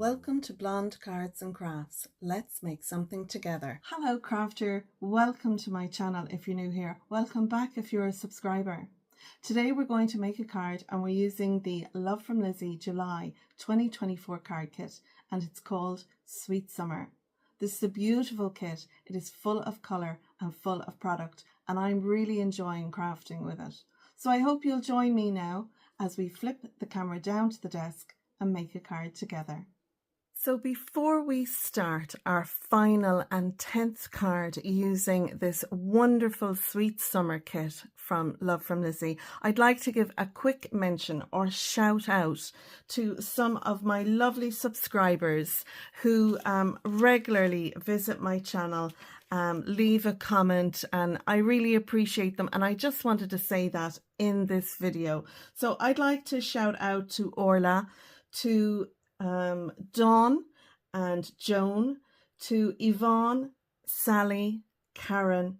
Welcome to Blonde Cards and Crafts. Let's make something together. Hello crafter, welcome to my channel if you're new here. Welcome back if you're a subscriber. Today we're going to make a card and we're using the Love From Lizi July 2024 card kit and it's called Sweet Summer. This is a beautiful kit. It is full of colour and full of product and I'm really enjoying crafting with it. So I hope you'll join me now as we flip the camera down to the desk and make a card together. So before we start our final and 10th card using this wonderful Sweet Summer kit from Love From Lizi, I'd like to give a quick mention or shout out to some of my lovely subscribers who regularly visit my channel, leave a comment, and I really appreciate them, and I just wanted to say that in this video. So I'd like to shout out to Orla, to Dawn and Joan, to Yvonne, Sally, Karen,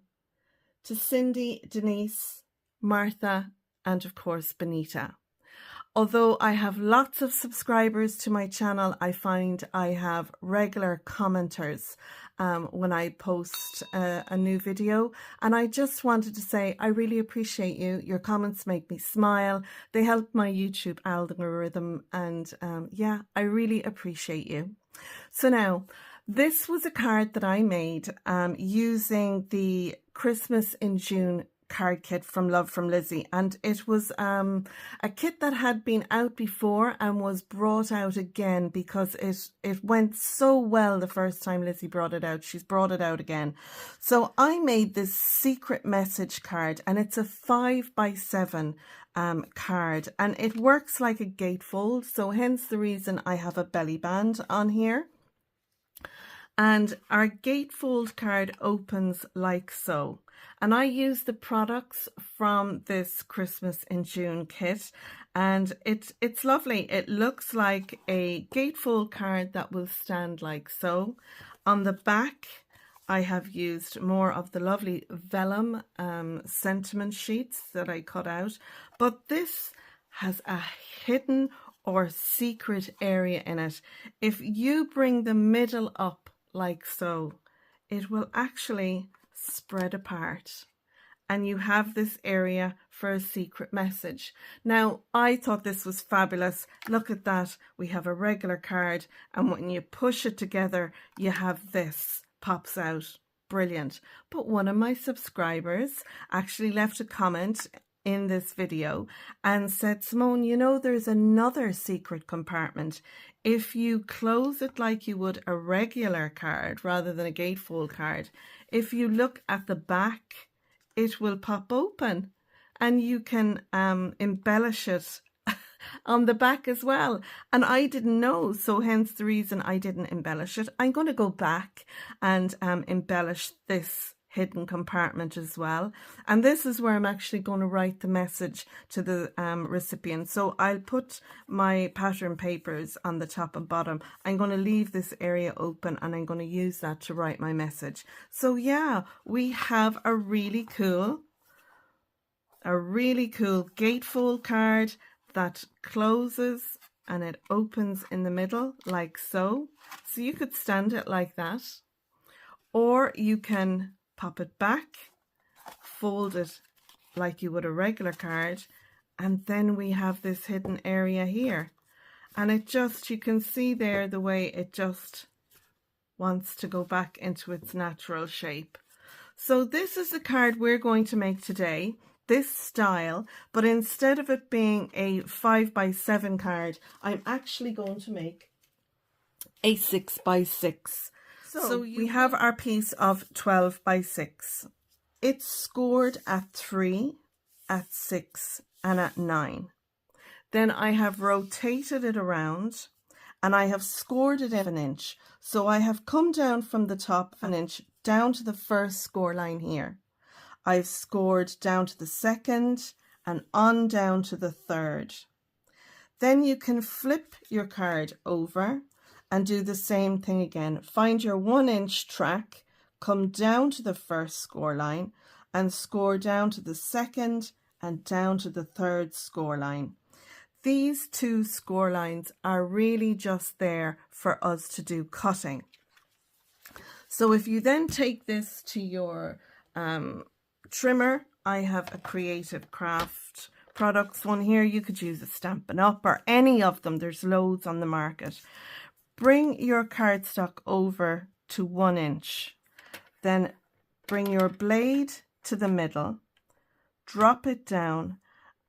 to Cindy, Denise, Martha, and of course Benita. Although I have lots of subscribers to my channel, I find I have regular commenters when I post a new video, and I just wanted to say I really appreciate you. Your comments make me smile. They help my YouTube algorithm, and yeah, I really appreciate you. So now, this was a card that I made using the Christmas in June card kit from Love From Lizi, and it was a kit that had been out before and was brought out again because it went so well the first time Lizi brought it out. She's brought it out again. So I made this secret message card, and it's a 5x7 card, and it works like a gatefold, so hence the reason I have a belly band on here. And our gatefold card opens like so. And I use the products from this Christmas in June kit, and it's lovely. It looks like a gatefold card that will stand like so. On the back, I have used more of the lovely vellum sentiment sheets that I cut out, but this has a hidden or secret area in it. If you bring the middle up like so, it will actually spread apart and you have this area for a secret message. Now, I thought this was fabulous. Look at that. We have a regular card, and when you push it together, you have this pops out. Brilliant. But one of my subscribers actually left a comment in this video and said, Simone, you know, there's another secret compartment. If you close it like you would a regular card rather than a gatefold card, if you look at the back, it will pop open and you can embellish it on the back as well. And I didn't know, so hence the reason I didn't embellish it. I'm going to go back and embellish this hidden compartment as well, and this is where I'm actually going to write the message to the recipient. So I'll put my pattern papers on the top and bottom. I'm going to leave this area open and I'm going to use that to write my message. So yeah, we have a really cool gatefold card that closes and it opens in the middle like so. So you could stand it like that, or you can pop it back, fold it like you would a regular card, and then we have this hidden area here. And it just, you can see there the way it just wants to go back into its natural shape. So this is the card we're going to make today, this style, but instead of it being a 5x7 card, I'm actually going to make a 6x6. So we have our piece of 12x6. It's scored at 3, at 6, and at 9. Then I have rotated it around and I have scored it at 1 inch. So I have come down from the top 1 inch down to the first score line here. I've scored down to the second and on down to the third. Then you can flip your card over and do the same thing again. Find your 1 inch track, come down to the first score line and score down to the second and down to the third score line. these two score lines are really just there for us to do cutting. So if you then take this to your trimmer, I have a Creative Craft Products one here. You could use a Stampin' Up or any of them. There's loads on the market. Bring your cardstock over to 1 inch. Then bring your blade to the middle, drop it down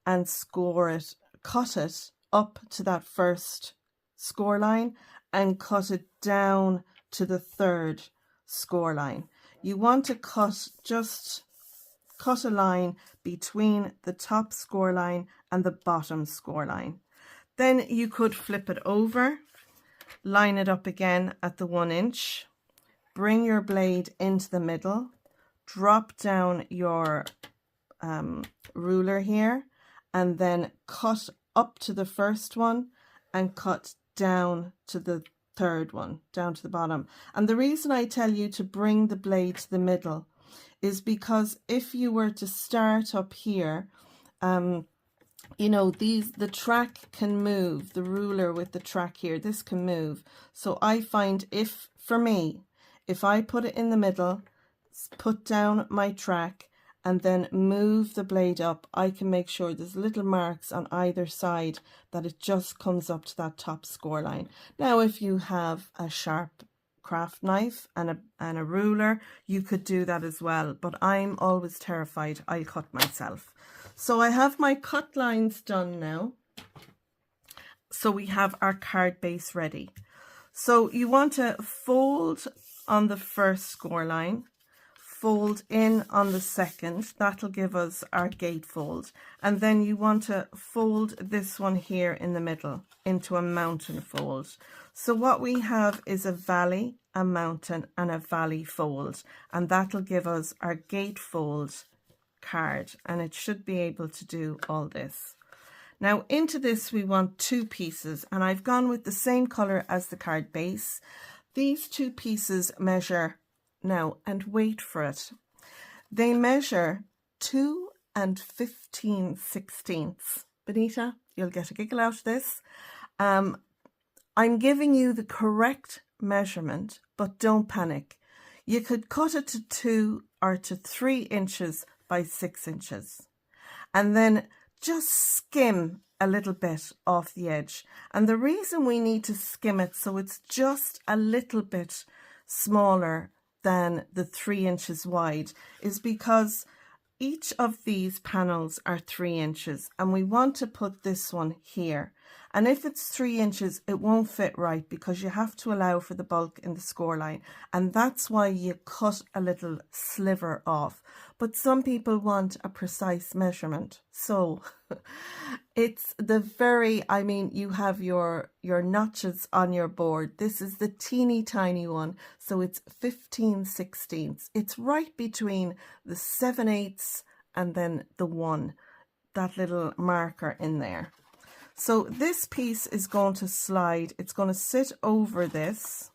and score it, cut it up to that first score line and cut it down to the third score line. You want to just cut a line between the top score line and the bottom score line. Then you could flip it over, line it up again at the 1 inch, bring your blade into the middle, drop down your ruler here, and then cut up to the first one and cut down to the third one, down to the bottom. And the reason I tell you to bring the blade to the middle is because if you were to start up here, you know, the track can move, the ruler with the track here, this can move. So I find for me, if I put it in the middle, put down my track, and then move the blade up, I can make sure there's little marks on either side that it just comes up to that top score line. Now, if you have a sharp craft knife and a ruler, you could do that as well, but I'm always terrified I'll cut myself. So I have my cut lines done now. So we have our card base ready. So you want to fold on the first score line, fold in on the second, that'll give us our gatefold, and then you want to fold this one here in the middle into a mountain fold. So what we have is a valley, a mountain and a valley fold, and that'll give us our gatefold card, and it should be able to do all this. Now into this we want 2 pieces, and I've gone with the same color as the card base. These 2 pieces measure, now, and wait for it, they measure 2 15/16. Benita, you'll get a giggle out of this. I'm giving you the correct measurement, but don't panic. You could cut it to 2 or to 3 inches by 6 inches, and then just skim a little bit off the edge. And the reason we need to skim it so it's just a little bit smaller than the 3 inches wide is because each of these panels are 3 inches, and we want to put this one here. And if it's 3 inches, it won't fit right because you have to allow for the bulk in the score line. And that's why you cut a little sliver off. But some people want a precise measurement. So it's I mean, you have your notches on your board. This is the teeny tiny one. So it's 15/16. It's right between the 7/8 and then the 1, that little marker in there. So this piece is going to slide, it's going to sit over this,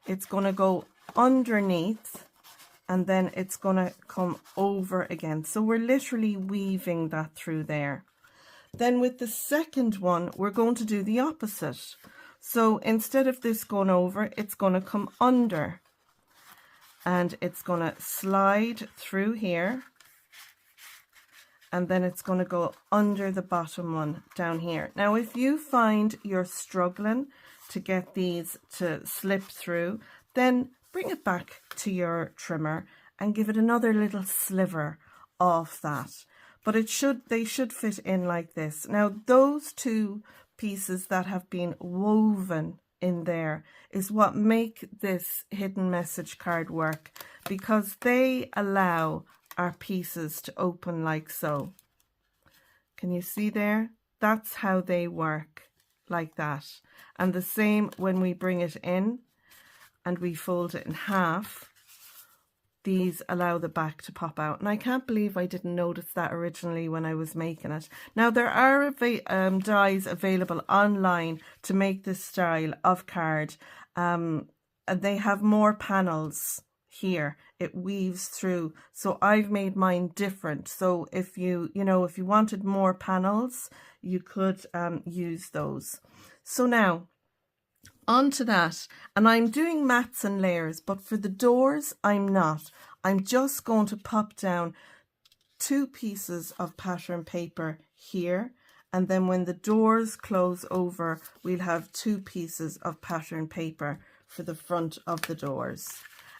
it's going to go underneath, and then it's going to come over again. So we're literally weaving that through there. Then with the second one, we're going to do the opposite. So instead of this going over, it's going to come under, and it's going to slide through here. And then it's going to go under the bottom one down here. Now, if you find you're struggling to get these to slip through, then bring it back to your trimmer and give it another little sliver of that. But they should fit in like this. Now, those 2 pieces that have been woven in there is what make this hidden message card work, because they allow our pieces to open like so. Can you see there? That's how they work, like that. And the same when we bring it in and we fold it in half, these allow the back to pop out. And I can't believe I didn't notice that originally when I was making it. Now, there are dies available online to make this style of card, and they have more panels here. It weaves through. So I've made mine different. So if you if you wanted more panels, you could use those. So now onto that, and I'm doing mats and layers, but for the doors I'm not. I'm just going to pop down 2 pieces of pattern paper here, and then when the doors close over, we'll have 2 pieces of pattern paper for the front of the doors.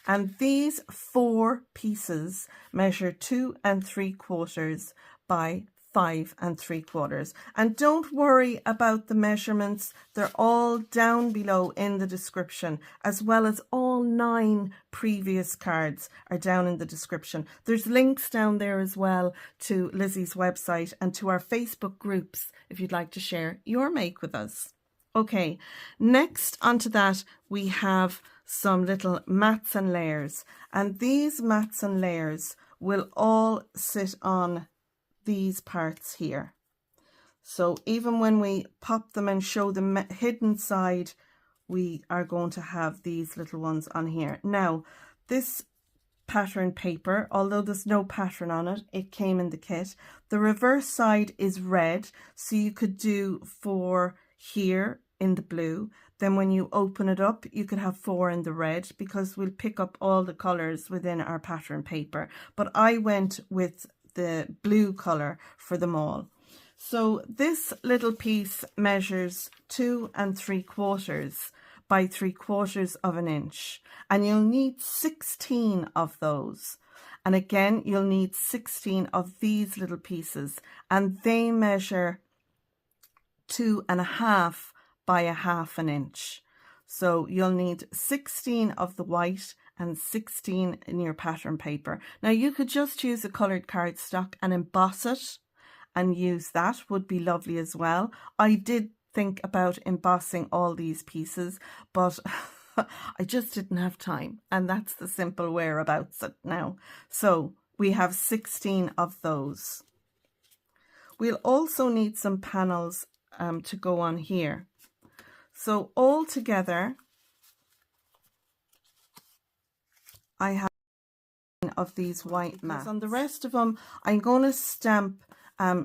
And these 4 pieces measure 2 3/4 by 5 3/4. And don't worry about the measurements. They're all down below in the description, as well as all 9 previous cards are down in the description. There's links down there as well to Lizi's website and to our Facebook groups if you'd like to share your make with us. Okay, next onto that we have some little mats and layers, and these mats and layers will all sit on these parts here. So even when we pop them and show the hidden side, we are going to have these little ones on here. Now this pattern paper, although there's no pattern on it, it came in the kit. The reverse side is red, so you could do 4 here in the blue. Then when you open it up, you could have 4 in the red, because we'll pick up all the colors within our pattern paper. But I went with the blue color for them all. So this little piece measures 2 3/4 by 3/4 of an inch, and you'll need 16 of those. And again, you'll need 16 of these little pieces, and they measure 2 1/2 by 1/2 an inch. So you'll need 16 of the white and 16 in your pattern paper. Now you could just use a coloured cardstock and emboss it and use that, would be lovely as well. I did think about embossing all these pieces, but I just didn't have time, and that's the simple whereabouts it now. So we have 16 of those. We'll also need some panels to go on here. So all together I have of these white mats. On the rest of them, I'm going to stamp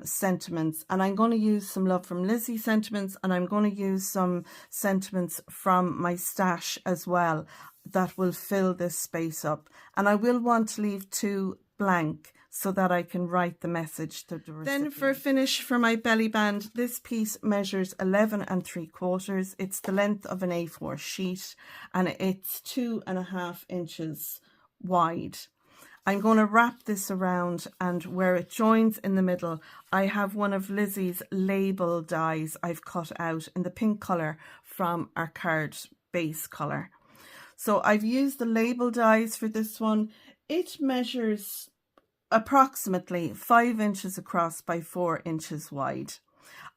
sentiments, and I'm going to use some Love From Lizi sentiments, and I'm going to use some sentiments from my stash as well that will fill this space up. And I will want to leave 2 blank so that I can write the message to the recipient. Then for a finish for my belly band, this piece measures 11 3/4. It's the length of an A4 sheet, and it's 2 1/2 inches wide. I'm going to wrap this around, and where it joins in the middle, I have one of Lizi's Lable dies I've cut out in the pink colour from our card base colour. So I've used the Lable dies for this one. It measures approximately 5 inches across by 4 inches wide.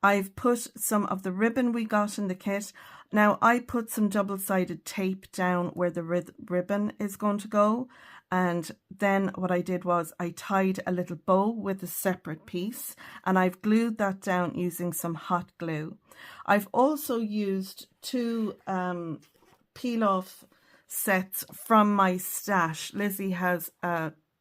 I've put some of the ribbon we got in the kit. Now I put some double-sided tape down where the ribbon is going to go, and then what I did was I tied a little bow with a separate piece, and I've glued that down using some hot glue. I've also used 2 peel-off sets from my stash. Lizi has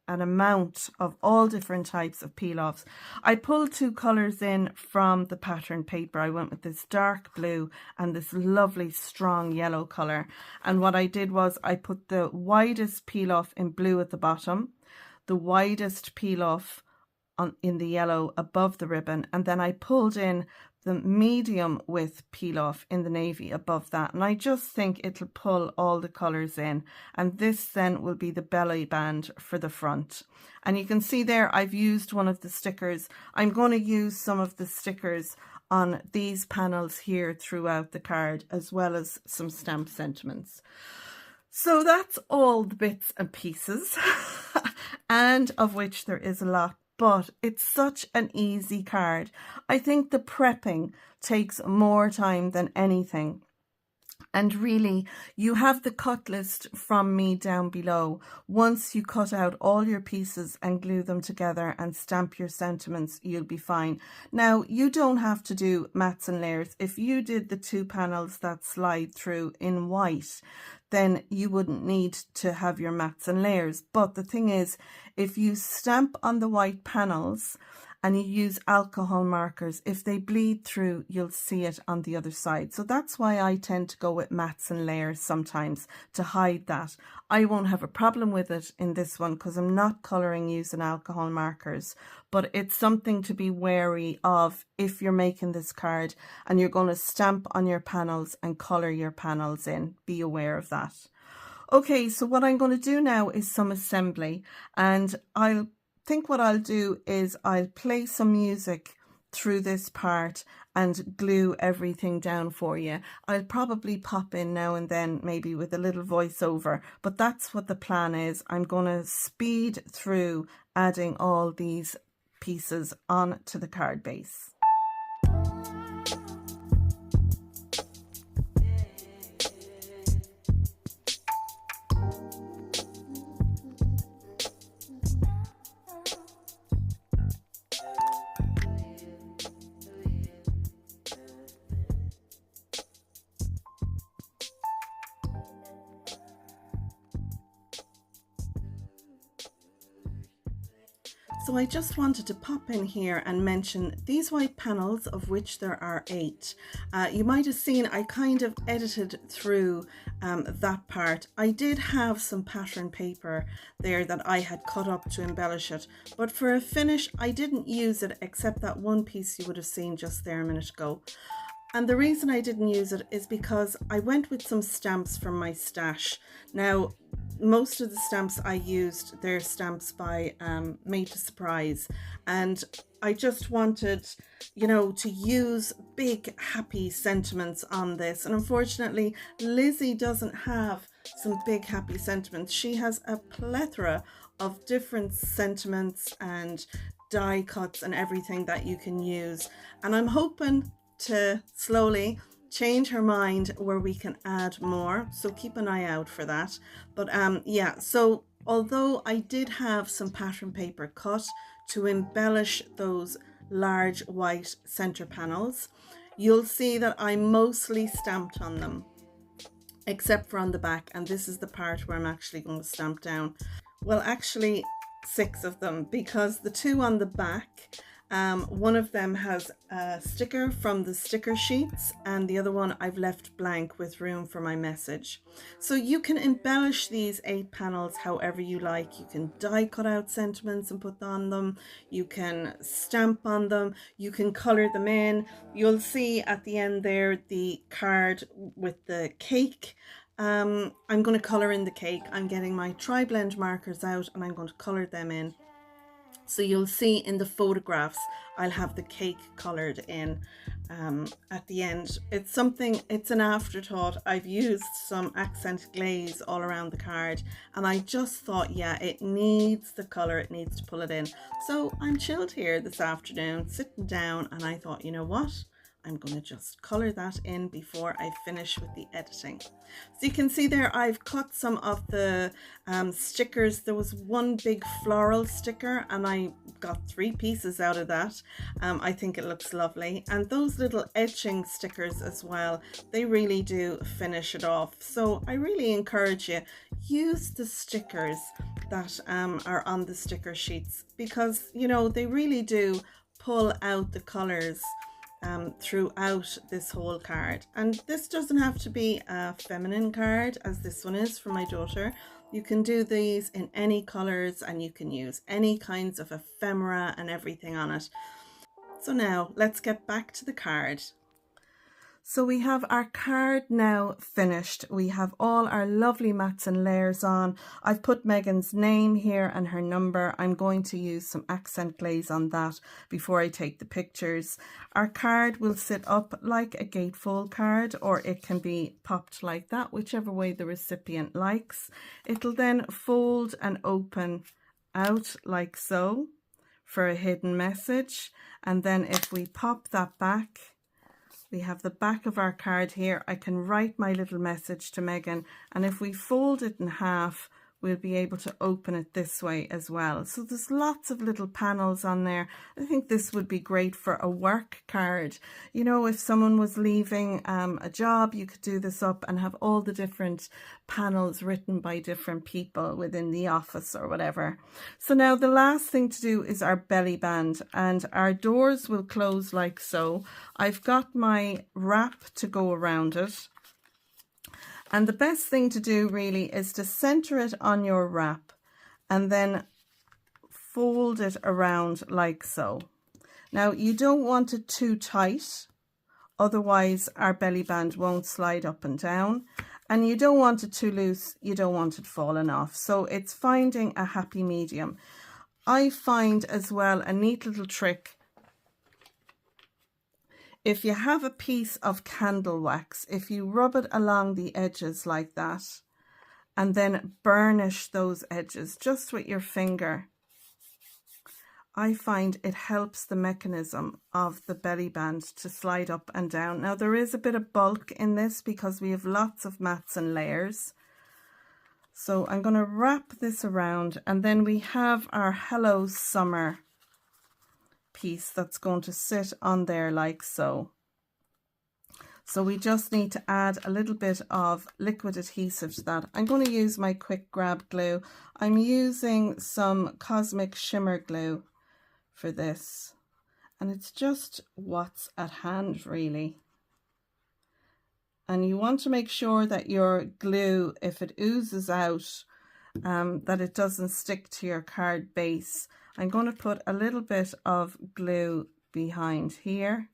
an amount of all different types of peel-offs. I pulled 2 colours in from the pattern paper. I went with this dark blue and this lovely strong yellow colour. And what I did was I put the widest peel-off in blue at the bottom, the widest peel-off in the yellow above the ribbon, and then I pulled in the medium width peel-off in the navy above that, and I just think it'll pull all the colours in. And this then will be the belly band for the front. And you can see there I've used one of the stickers. I'm going to use some of the stickers on these panels here throughout the card, as well as some stamp sentiments. So that's all the bits and pieces, and of which there is a lot. But it's such an easy card. I think the prepping takes more time than anything. And really, you have the cut list from me down below. Once you cut out all your pieces and glue them together and stamp your sentiments, you'll be fine. Now, you don't have to do mats and layers. If you did the 2 panels that slide through in white, then you wouldn't need to have your mats and layers. But the thing is, if you stamp on the white panels and you use alcohol markers, if they bleed through, you'll see it on the other side. So that's why I tend to go with mats and layers sometimes, to hide that. I won't have a problem with it in this one because I'm not colouring using alcohol markers, but it's something to be wary of if you're making this card and you're going to stamp on your panels and colour your panels in. Be aware of that. Okay, so what I'm going to do now is some assembly, and I think what I'll do is I'll play some music through this part and glue everything down for you. I'll probably pop in now and then, maybe with a little voiceover, but that's what the plan is. I'm going to speed through adding all these pieces onto the card base. So I just wanted to pop in here and mention these white panels, of which there are 8. You might have seen I kind of edited through that part. I did have some pattern paper there that I had cut up to embellish it, but for a finish I didn't use it except that one piece you would have seen just there a minute ago. And the reason I didn't use it is because I went with some stamps from my stash. Now, most of the stamps I used, they're stamps by Made to Surprise, and I just wanted, you know, to use big happy sentiments on this. And unfortunately, Lizzie doesn't have some big happy sentiments. She has a plethora of different sentiments and die cuts and everything that you can use, and I'm hoping to slowly change her mind where we can add more, so keep an eye out for that. But yeah, so although I did have some pattern paper cut to embellish those large white center panels, you'll see that I mostly stamped on them except for on the back, and this is the part where I'm actually going to stamp down. Well, actually 6 of them, because the 2 on the back, one of them has a sticker from the sticker sheets, and the other one I've left blank with room for my message. So you can embellish these 8 panels however you like. You can die cut out sentiments and put on them. You can stamp on them. You can color them in. You'll see at the end there the card with the cake. I'm going to color in the cake. I'm getting my tri-blend markers out and I'm going to color them in. So you'll see in the photographs I'll have the cake colored in at the end. It's an afterthought. I've used some accent glaze all around the card, and I just thought, yeah, it needs the color, it needs to pull it in. So I'm chilled here this afternoon, sitting down, and I thought, you know what? I'm going to just color that in before I finish with the editing. So you can see there I've cut some of the stickers. There was one big floral sticker and I got 3 pieces out of that. I think it looks lovely, and those little etching stickers as well, they really do finish it off. So I really encourage you, use the stickers that are on the sticker sheets, because you know they really do pull out the colors throughout this whole card. And this doesn't have to be a feminine card as this one is for my daughter. You can do these in any colors and you can use any kinds of ephemera and everything on it. So now let's get back to the card. So we have our card now finished. We have all our lovely mats and layers on. I've put Megan's name here and her number. I'm going to use some accent glaze on that before I take the pictures. Our card will sit up like a gatefold card, or it can be popped like that, whichever way the recipient likes. It'll then fold and open out like so for a hidden message. And then if we pop that back, we have the back of our card here. I can write my little message to Megan, and if we fold it in half, we'll be able to open it this way as well. So there's lots of little panels on there. I think this would be great for a work card. You know, if someone was leaving a job, you could do this up and have all the different panels written by different people within the office or whatever. So now the last thing to do is our belly band, and our doors will close like so. I've got my wrap to go around it. And the best thing to do really is to center it on your wrap and then fold it around like so. Now you don't want it too tight, otherwise our belly band won't slide up and down. And you don't want it too loose, you don't want it falling off. So it's finding a happy medium. I find as well a neat little trick. If you have a piece of candle wax, if you rub it along the edges like that and then burnish those edges just with your finger, I find it helps the mechanism of the belly band to slide up and down. Now there is a bit of bulk in this because we have lots of mats and layers. So I'm going to wrap this around, and then we have our Hello Summer piece that's going to sit on there like so. So we just need to add a little bit of liquid adhesive to that. I'm going to use my quick grab glue. I'm using some Cosmic Shimmer glue for this, and it's just what's at hand really. And you want to make sure that your glue, if it oozes out, that it doesn't stick to your card base. I'm going to put a little bit of glue behind here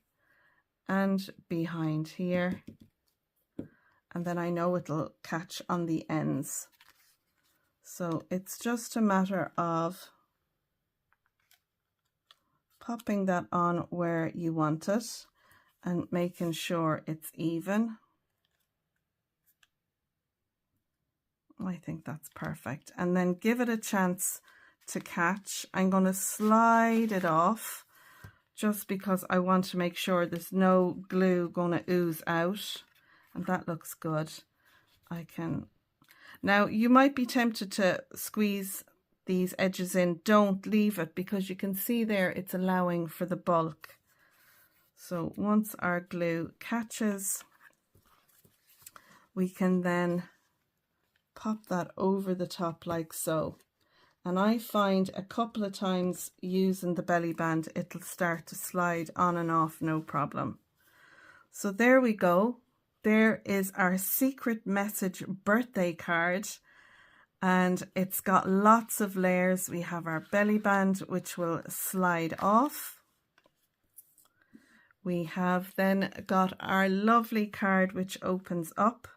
and behind here, and then I know it'll catch on the ends. So it's just a matter of popping that on where you want it and making sure it's even. I think that's perfect. And then give it a chance to catch. I'm going to slide it off just because I want to make sure there's no glue going to ooze out, and that looks good. I can now, you might be tempted to squeeze these edges in. Don't leave it, because you can see there it's allowing for the bulk. So once our glue catches, we can then pop that over the top like so. And I find a couple of times using the belly band, it'll start to slide on and off, no problem. So there we go. There is our secret message birthday card, and it's got lots of layers. We have our belly band, which will slide off. We have then got our lovely card, which opens up.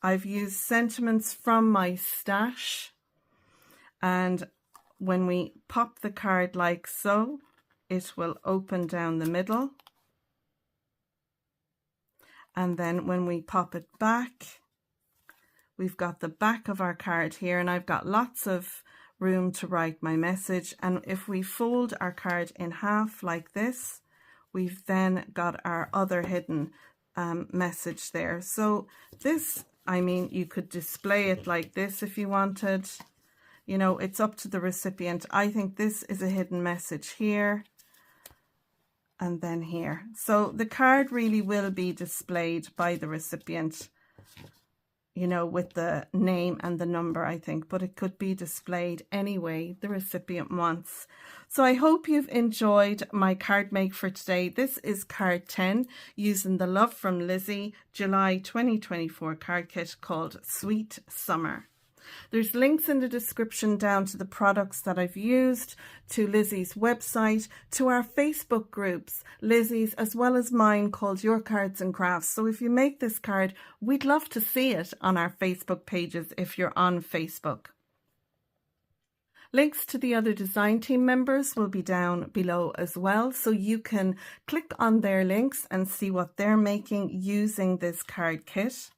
I've used sentiments from my stash, and when we pop the card like so, it will open down the middle. And then when we pop it back, we've got the back of our card here, and I've got lots of room to write my message. And if we fold our card in half like this, we've then got our other hidden message there. So this, I mean, you could display it like this if you wanted. You know, it's up to the recipient. I think this is a hidden message here and then here. So the card really will be displayed by the recipient, you know, with the name and the number, I think, but it could be displayed any way the recipient wants. So I hope you've enjoyed my card make for today. This is card 10 using the Love From Lizi July 2024 card kit called Sweet Summer. There's links in the description down to the products that I've used, to Lizi's website, to our Facebook groups, Lizi's as well as mine, called Your Cards and Crafts. So if you make this card, we'd love to see it on our Facebook pages if you're on Facebook. Links to the other design team members will be down below as well, so you can click on their links and see what they're making using this card kit.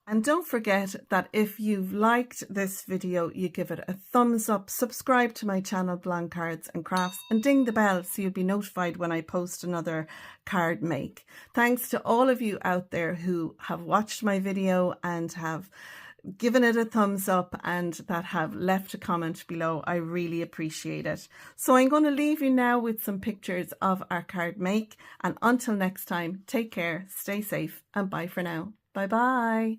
And don't forget that if you've liked this video, you give it a thumbs up, subscribe to my channel Blonde Cards and Crafts, and ding the bell so you'll be notified when I post another card make. Thanks to all of you out there who have watched my video and have given it a thumbs up and that have left a comment below. I really appreciate it. So I'm going to leave you now with some pictures of our card make, and until next time, take care, stay safe, and bye for now. Bye bye.